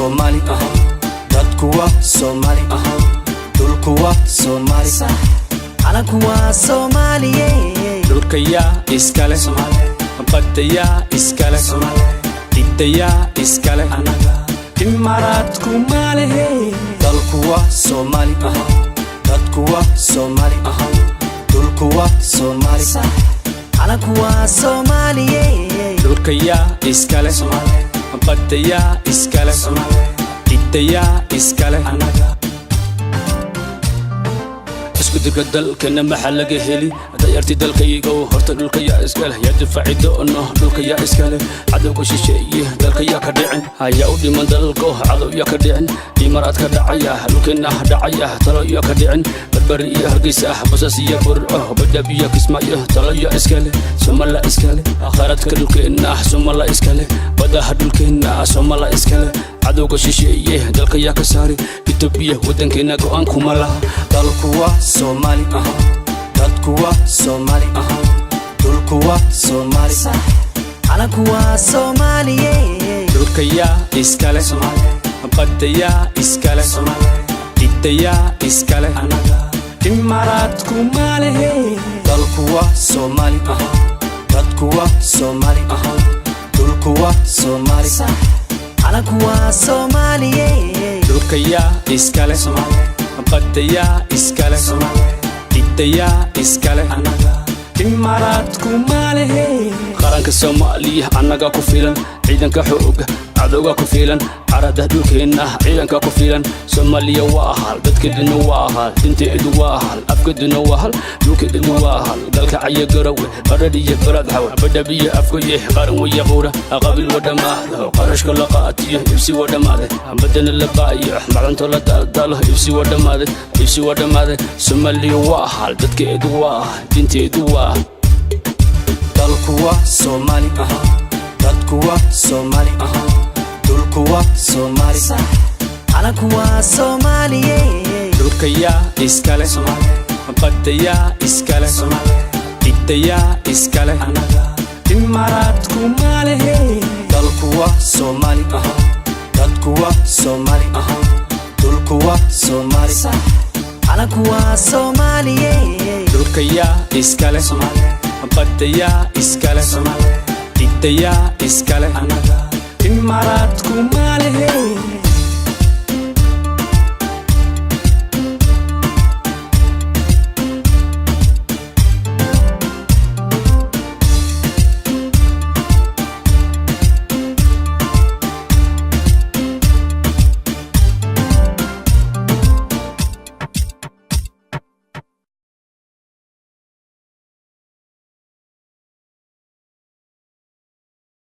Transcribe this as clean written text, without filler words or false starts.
Somali dadkuwa Somali dulkuwa Somali calankuwa Soomaaliye dulkaya iskale badaya iskale didaya iskale imaaraadku maalehe dalkuwa Somali dadkuwa Somali dulkuwa Somali calankuwa Soomaaliye dulkaya iskale badaya iskale didaya iskale isku dalkana maxaa laga heli dayarti dalkayga horta dhulka yaa iskale yaa difaaci doono dhulka yaa iskale cadowga shisheeye dalka yaa ka dhicin haya u dhiman dalka cadow yaa ka dhicin imaaraad ka dhacaya dhulkeena dhacaya talo yaa ka dhicin barbari iyo hargeysa basas iyo burco badab iyo kismaayo talo yaa iskale Somali iskale khaaradka dhulkeena Somali iskale wadaha dhulkeena Somali iskale cadowga shisheeye dalka yaa ka saari Itoobiya wadankeena go'aan kuma laha dalkuwa Somali dadkuwa Somali dulkuwa Somali calankuwa Soomaaliye dulkaya iskale badaya iskale didaya iskale imaaraadku maalehe dalkuwa Somali dadkuwa Somali dulkuwa Somali calankuwa Soomaaliye dulkaya iskale badaya iskale didaya iskale imaaraadku maalehe qaranka Soomaaliya anaga ku filan ciidanka xoogga cadowga ku filan carada dhulkeena ciidanka ku filan Soomaaliya waa hal dadkeeduna waa hal dinteedu waa hal afkeeduna waa hal dhulkeeduna waa hal dalka caya garawe qaradiya barad hawa badabiya afkoye qaran waya qura qabil wadamaado qarashka la qaatiyo ibsi wadamaade badana la baayo macanto la daldalo ibsi wadamaade Soomaaliya waa hal dadkeedu waa hal dinteedu waa dalkuwa Somali dadkuwa Somali dulkuwa Somali calankuwa Soomaaliye dulkaya iskale badaya iskale didaya iskale imaaraadku maalehe dalkuwa Somali dadkuwa Somali dulkuwa Somali calankuwa Soomaaliye dulkaya iskale badaya iskale didaya iskale imaaraadku maalehe